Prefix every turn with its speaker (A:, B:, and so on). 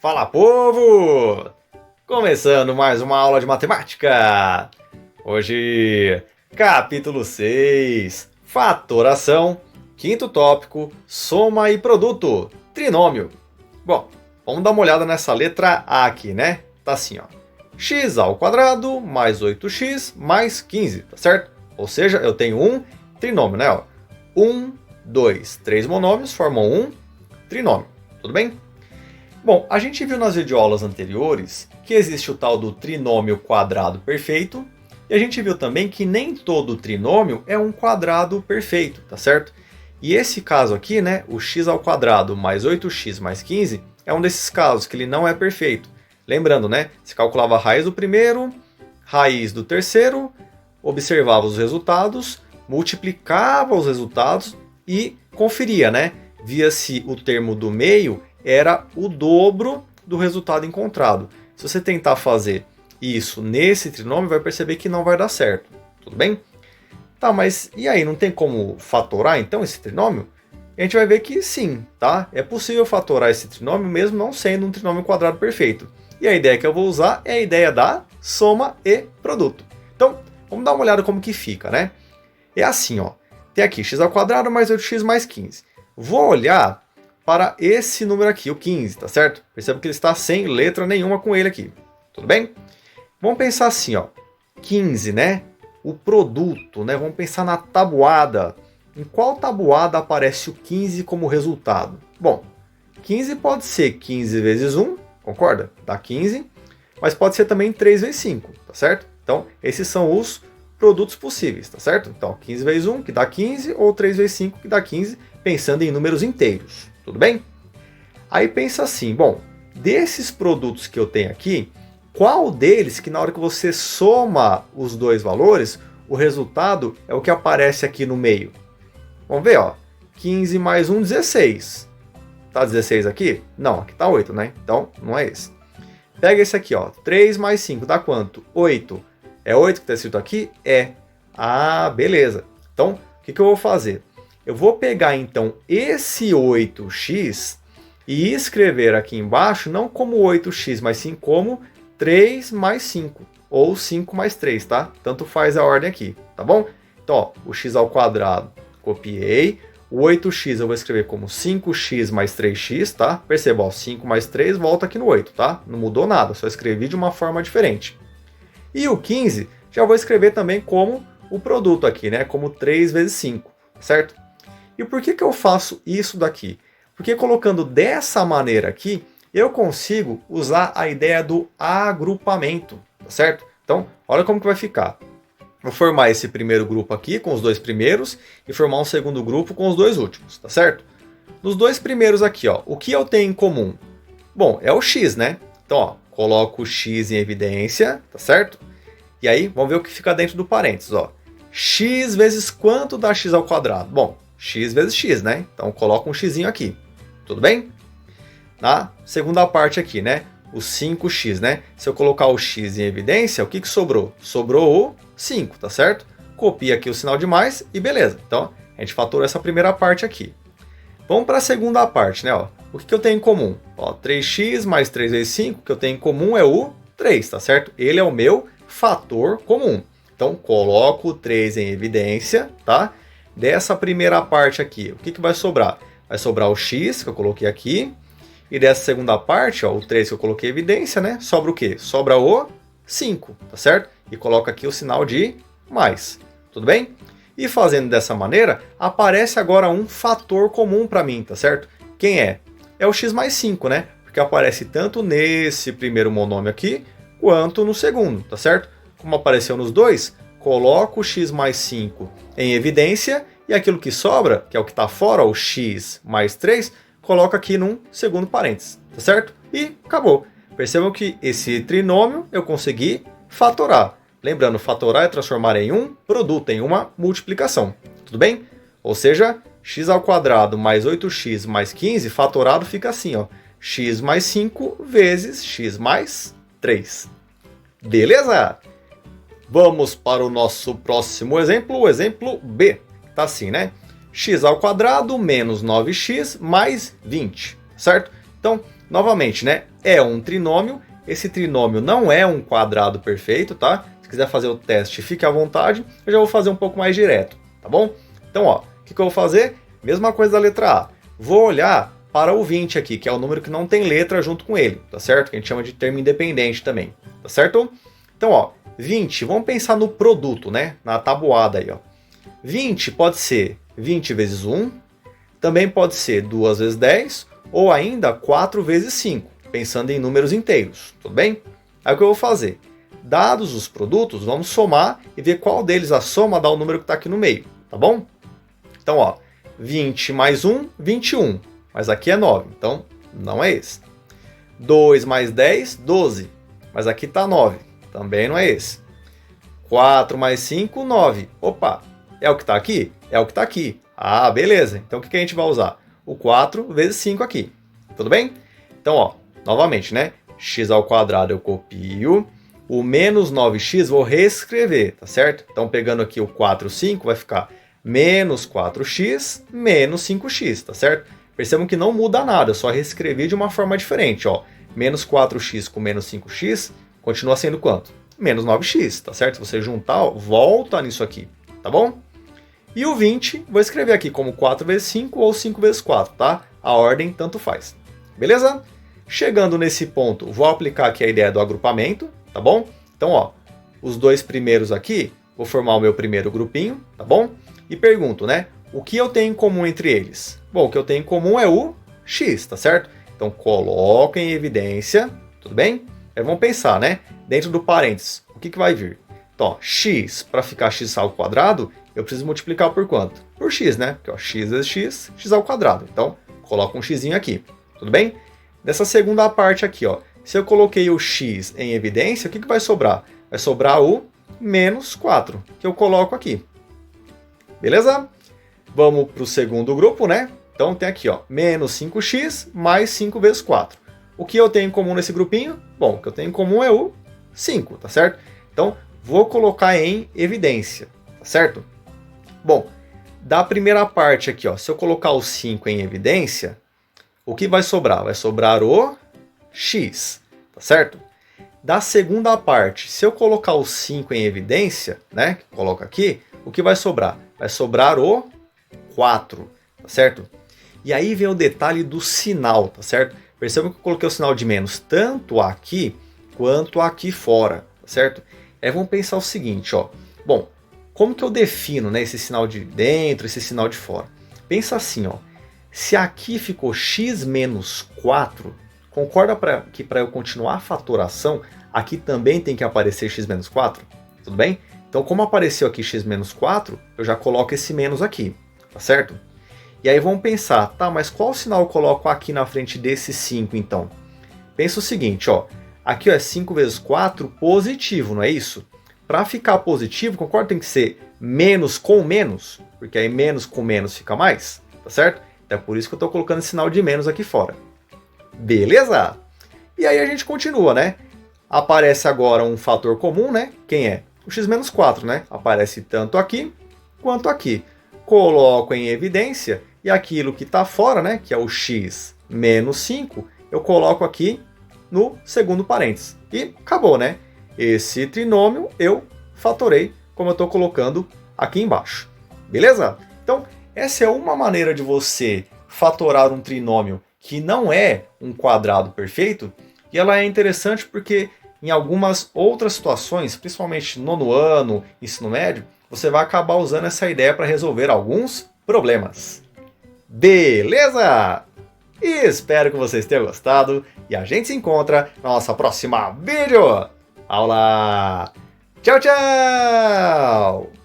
A: Fala, povo! Começando mais uma aula de matemática. Hoje, capítulo 6, fatoração, quinto tópico, soma e produto, trinômio. Bom, vamos dar uma olhada nessa letra A aqui, né? Tá assim, ó. X ao quadrado mais 8x mais 15, tá certo? Ou seja, eu tenho um trinômio, né? 1, 2, 3 monômios formam um trinômio, tudo bem? Bom, a gente viu nas videoaulas anteriores que existe o tal do trinômio quadrado perfeito, e a gente viu também que nem todo trinômio é um quadrado perfeito, tá certo? E esse caso aqui, né, o x ao quadrado mais 8x mais 15, é um desses casos que ele não é perfeito. Lembrando, né, você calculava a raiz do primeiro, raiz do terceiro, observava os resultados, multiplicava os resultados e conferia, né? Via se o termo do meio era o dobro do resultado encontrado. Se você tentar fazer isso nesse trinômio, vai perceber que não vai dar certo. Tudo bem? Tá, mas e aí? Não tem como fatorar então esse trinômio? A gente vai ver que sim, tá? É possível fatorar esse trinômio mesmo não sendo um trinômio quadrado perfeito. E a ideia que eu vou usar é a ideia da soma e produto. Então, vamos dar uma olhada como que fica, né? É assim, ó. Tem aqui x ao quadrado mais 8x mais 15. Vou olhar para esse número aqui, o 15, tá certo? Perceba que ele está sem letra nenhuma com ele aqui. Tudo bem? Vamos pensar assim, ó. 15, né? O produto, né? Vamos pensar na tabuada. Em qual tabuada aparece o 15 como resultado? Bom, 15 pode ser 15 vezes 1, concorda? Dá 15. Mas pode ser também 3 vezes 5, tá certo? Então, esses são os produtos possíveis, tá certo? Então, 15 vezes 1, que dá 15, ou 3 vezes 5, que dá 15, pensando em números inteiros, tudo bem? Aí pensa assim, bom, desses produtos que eu tenho aqui, qual deles que na hora que você soma os dois valores, o resultado é o que aparece aqui no meio? Vamos ver, ó, 15 mais 1, 16. Tá 16 aqui? Não, aqui tá 8, né? Então, não é esse. Pega esse aqui, ó, 3 mais 5 dá quanto? 8. É 8 que está escrito aqui? É. Ah, beleza. Então, o que eu vou fazer? Eu vou pegar, então, esse 8x e escrever aqui embaixo, não como 8x, mas sim como 3 mais 5, ou 5 mais 3, tá? Tanto faz a ordem aqui, tá bom? Então, ó, o x ao quadrado, copiei. O 8x eu vou escrever como 5x mais 3x, tá? Perceba, ó, 5 mais 3 volta aqui no 8, tá? Não mudou nada, só escrevi de uma forma diferente. E o 15 já vou escrever também como o produto aqui, né? Como 3 vezes 5, certo? E por que eu faço isso daqui? Porque colocando dessa maneira aqui, eu consigo usar a ideia do agrupamento, tá certo? Então, olha como que vai ficar. Vou formar esse primeiro grupo aqui com os dois primeiros e formar um segundo grupo com os dois últimos, tá certo? Nos dois primeiros aqui, ó, o que eu tenho em comum? Bom, é o x, né? Então, ó, coloco o x em evidência, tá certo? E aí, vamos ver o que fica dentro do parênteses, ó. X vezes quanto dá x ao quadrado? Bom, x vezes x, né? Então, coloco um xzinho aqui. Tudo bem? Na segunda parte aqui, né? O 5x, né? Se eu colocar o x em evidência, o que sobrou? Sobrou o 5, tá certo? Copia aqui o sinal de mais e beleza. Então, a gente fatorou essa primeira parte aqui. Vamos para a segunda parte, né? Ó. O que eu tenho em comum? Ó, 3x mais 3 vezes 5, o que eu tenho em comum é o 3, tá certo? Ele é o meu fator comum. Então, coloco o 3 em evidência, tá? Dessa primeira parte aqui, o que vai sobrar? Vai sobrar o x, que eu coloquei aqui. E dessa segunda parte, ó, o 3 que eu coloquei em evidência, né? Sobra o quê? Sobra o 5, tá certo? E coloco aqui o sinal de mais, tudo bem? E fazendo dessa maneira, aparece agora um fator comum para mim, tá certo? Quem é? É o x mais 5, né? Porque aparece tanto nesse primeiro monômio aqui, quanto no segundo, tá certo? Como apareceu nos dois, coloco o x mais 5 em evidência, e aquilo que sobra, que é o que está fora, o x mais 3, coloco aqui num segundo parênteses, tá certo? E acabou. Percebam que esse trinômio eu consegui fatorar. Lembrando, fatorar é transformar em um produto, em uma multiplicação, tudo bem? Ou seja, x ao quadrado mais 8x mais 15, fatorado fica assim, ó, x mais 5 vezes x mais 3. Beleza? Vamos para o nosso próximo exemplo, o exemplo B. Tá assim, né? X ao quadrado menos 9x mais 20, certo? Então, novamente, né? É um trinômio. Esse trinômio não é um quadrado perfeito, tá? Se quiser fazer o teste, fique à vontade. Eu já vou fazer um pouco mais direto, tá bom? Então, ó, o que eu vou fazer? Mesma coisa da letra A. Vou olhar para o 20 aqui, que é o número que não tem letra junto com ele, tá certo? Que a gente chama de termo independente também, tá certo? Então, ó, 20, vamos pensar no produto, né? Na tabuada aí, ó. 20 pode ser 20 vezes 1, também pode ser 2 vezes 10, ou ainda 4 vezes 5, pensando em números inteiros, tudo bem? Aí o que eu vou fazer? Dados os produtos, vamos somar e ver qual deles a soma dá o número que está aqui no meio, tá bom? Então, ó, 20 mais 1, 21, mas aqui é 9, então não é esse. 2 mais 10, 12, mas aqui está 9, também não é esse. 4 mais 5, 9, opa, é o que está aqui? É o que está aqui. Ah, beleza, então o que a gente vai usar? O 4 vezes 5 aqui, tudo bem? Então, ó, novamente, né? X ao quadrado eu copio, o menos 9x vou reescrever, tá certo? Então, pegando aqui o 4 e o 5, vai ficar menos 4x menos 5x, tá certo? Percebam que não muda nada, eu só reescrevi de uma forma diferente, ó. Menos 4x com menos 5x continua sendo quanto? Menos 9x, tá certo? Se você juntar, ó, volta nisso aqui, tá bom? E o 20, vou escrever aqui como 4 vezes 5 ou 5 vezes 4, tá? A ordem tanto faz, beleza? Chegando nesse ponto, vou aplicar aqui a ideia do agrupamento, tá bom? Então, ó, os dois primeiros aqui, vou formar o meu primeiro grupinho, tá bom? E pergunto, né? O que eu tenho em comum entre eles? Bom, o que eu tenho em comum é o x, tá certo? Então, coloco em evidência, tudo bem? Aí vamos pensar, né? Dentro do parênteses, o que vai vir? Então, ó, x, para ficar x ao quadrado, eu preciso multiplicar por quanto? Por x, né? Porque, ó, x vezes x, x ao quadrado. Então, coloco um x aqui, tudo bem? Nessa segunda parte aqui, ó, se eu coloquei o x em evidência, o que vai sobrar? Vai sobrar o menos 4, que eu coloco aqui. Beleza? Vamos para o segundo grupo, né? Então tem aqui, ó, menos 5x mais 5 vezes 4. O que eu tenho em comum nesse grupinho? Bom, o que eu tenho em comum é o 5, tá certo? Então, vou colocar em evidência, tá certo? Bom, da primeira parte aqui, ó, se eu colocar o 5 em evidência, o que vai sobrar? Vai sobrar o x, tá certo? Da segunda parte, se eu colocar o 5 em evidência, né, que coloca aqui, o que vai sobrar? Vai sobrar o 4, tá certo? E aí vem o detalhe do sinal, tá certo? Percebam que eu coloquei o sinal de menos tanto aqui quanto aqui fora, tá certo? Aí vamos pensar o seguinte, ó. Bom, como que eu defino, né, esse sinal de dentro, esse sinal de fora? Pensa assim, ó. Se aqui ficou x menos 4, concorda que para eu continuar a fatoração, aqui também tem que aparecer x menos 4? Tudo bem? Então, como apareceu aqui x menos 4, eu já coloco esse menos aqui, tá certo? E aí vamos pensar, tá, mas qual sinal eu coloco aqui na frente desse 5, então? Pensa o seguinte, ó, aqui ó, é 5 vezes 4 positivo, não é isso? Para ficar positivo, concorda? Tem que ser menos com menos, porque aí menos com menos fica mais, tá certo? Então é por isso que eu estou colocando esse sinal de menos aqui fora. Beleza? E aí a gente continua, né? Aparece agora um fator comum, né? Quem é? O x menos 4, né? Aparece tanto aqui quanto aqui. Coloco em evidência e aquilo que está fora, né? Que é o x menos 5, eu coloco aqui no segundo parênteses. E acabou, né? Esse trinômio eu fatorei como eu estou colocando aqui embaixo. Beleza? Então, essa é uma maneira de você fatorar um trinômio que não é um quadrado perfeito, e ela é interessante porque em algumas outras situações, principalmente no nono ano, ensino médio, você vai acabar usando essa ideia para resolver alguns problemas. Beleza? E espero que vocês tenham gostado e a gente se encontra na nossa próxima vídeo aula. Tchau, tchau!